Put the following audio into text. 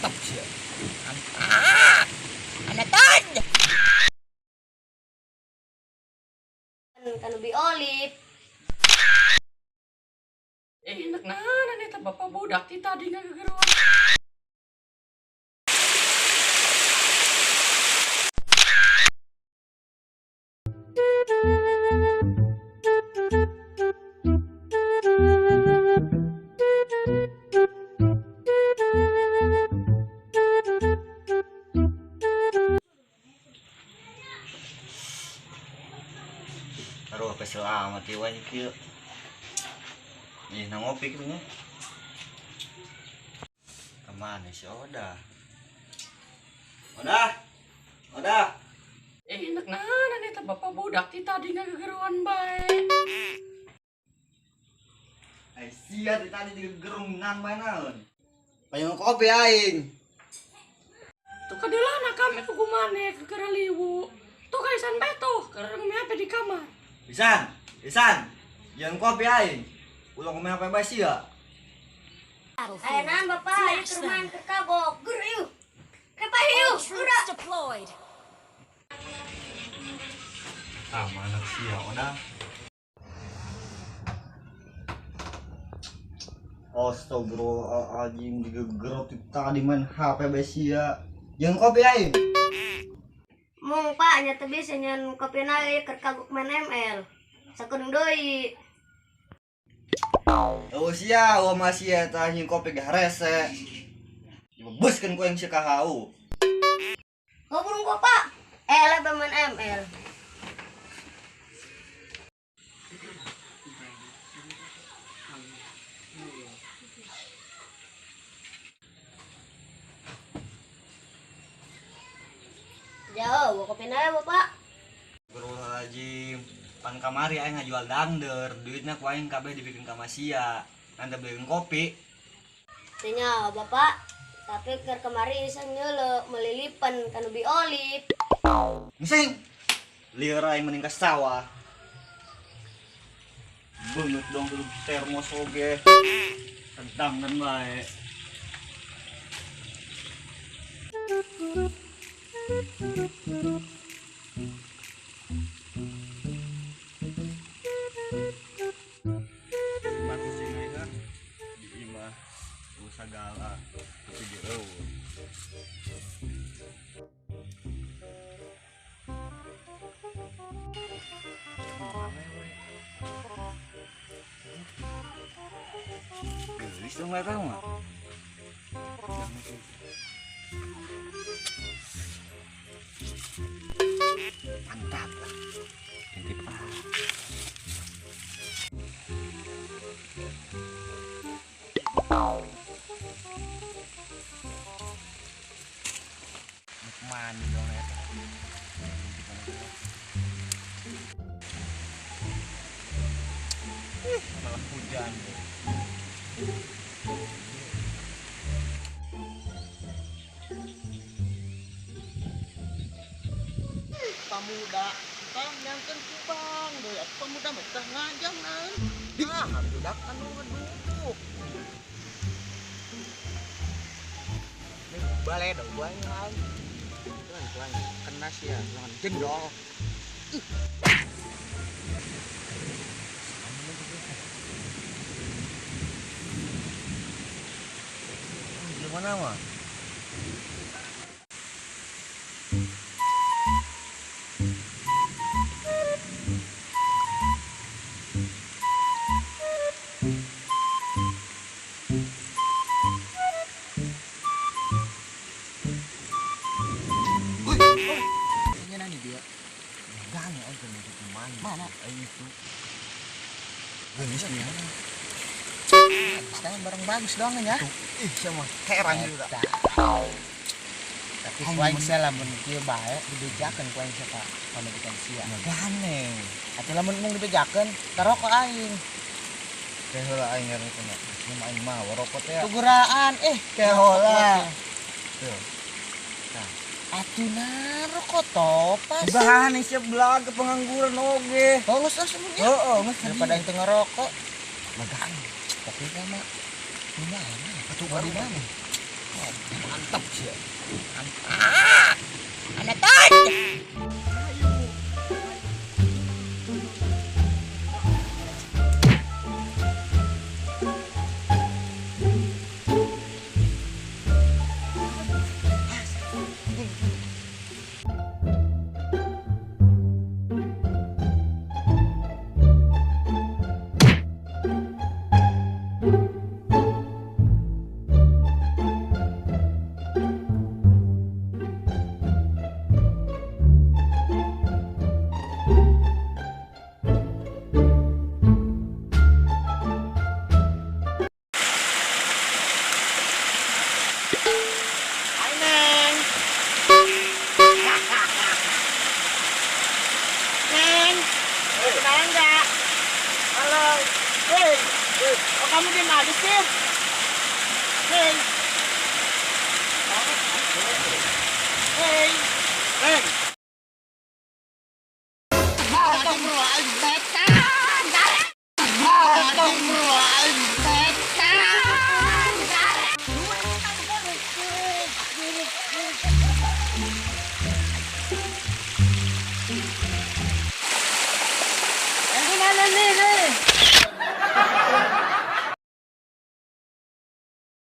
mantap sih. Mantap. Anaton. Kan lebih olive. Enak nah, nih bapak budak kita tadi nggak gegeruan. Aduh, kesel amat ya wajib kieu. Ih, nang ngopi kieu nya. Kemana si Oda? Oda? Oda? Enak nah, nih bapak budak kita tadi nggak gegeruan baik. Ai sia tadi di gerung nan bae naon. Payung kopi aing. Tuh kadelana kami ke kumane ke keraliwu. Tuh kaisan beto, karena kami apa di kamar. Isan. Jangan kopi aing. Ulang kemana apa bae sia? Ayeuna Bapak ayo ke rumah ke kabok. Gur yuk. Kepa yuk. Udah. Deployed. Ah, mana sia Oda? Astagfirullahaladzim, digegerot tadi main HP bae sia. Jangan kopi aing. Mung Pak nya teu bisa nyeun kopi na keur kagok main ML. Sakeung deui. Oh sia, masih eta anjing kopi gak rese. Dibebuskeun ku yang si KHU. Ngobrol kok Pak. Lah bermain ML. Jauh, kopi na Bapak. Astagfirullahaladzim. Pan kamari aing ngajual dangder, duitnya ku aing kabeh dibikin ka Masia. Anda beliin kopi. Tanya Bapak, tapi keur kemari iseng nyeuleuh melilipan kan ubi olive. Mising. Lieur aing mending ka sawah. Beungeut dong kudu termos oge. Tentang dan bae. Bagus ini kan di imah segala tapi di bisa nggak tahu nggak? Mantap lah. Intip mandi dong ya. Malah hujan. Pemuda, kita nyangkeun kubang, deui atuh pemuda mah teh ngajang naon. Budak anu ngeduduk. Nih bale dong buang lain. Tuan kena sih ya, jangan jendol. Gimana mah? Mana? Itu. Genis nih. Sekarang barang bagus doang ya. Ih, sama heran juga. Tapi kuaing saya lamun kieu bae dibejakeun kuaing saya Pak pamedikan sia. Ganeng. Atuh lamun mung dibejakeun taroko aing. Teh heula aing ngareng kana. Mun aing mah warokot teh. Tuguraan Teh heula. Tuh. Atuna rokok topas. Bahan siap belag ke pengangguran oge. Tolos asunya. Heeh, geus Daripada yang tengah rokok. magang. Tapi sama gimana? Atuh di mana? Mantap sih. Mantap. Anak ton. Hai Neng. Neng, kenalan nggak? Halo. Hei, oh kamu di mana sih? Hei. Hei. Neng. Astagfirullahaladzim, setan. Astagfirullahaladzim, setan.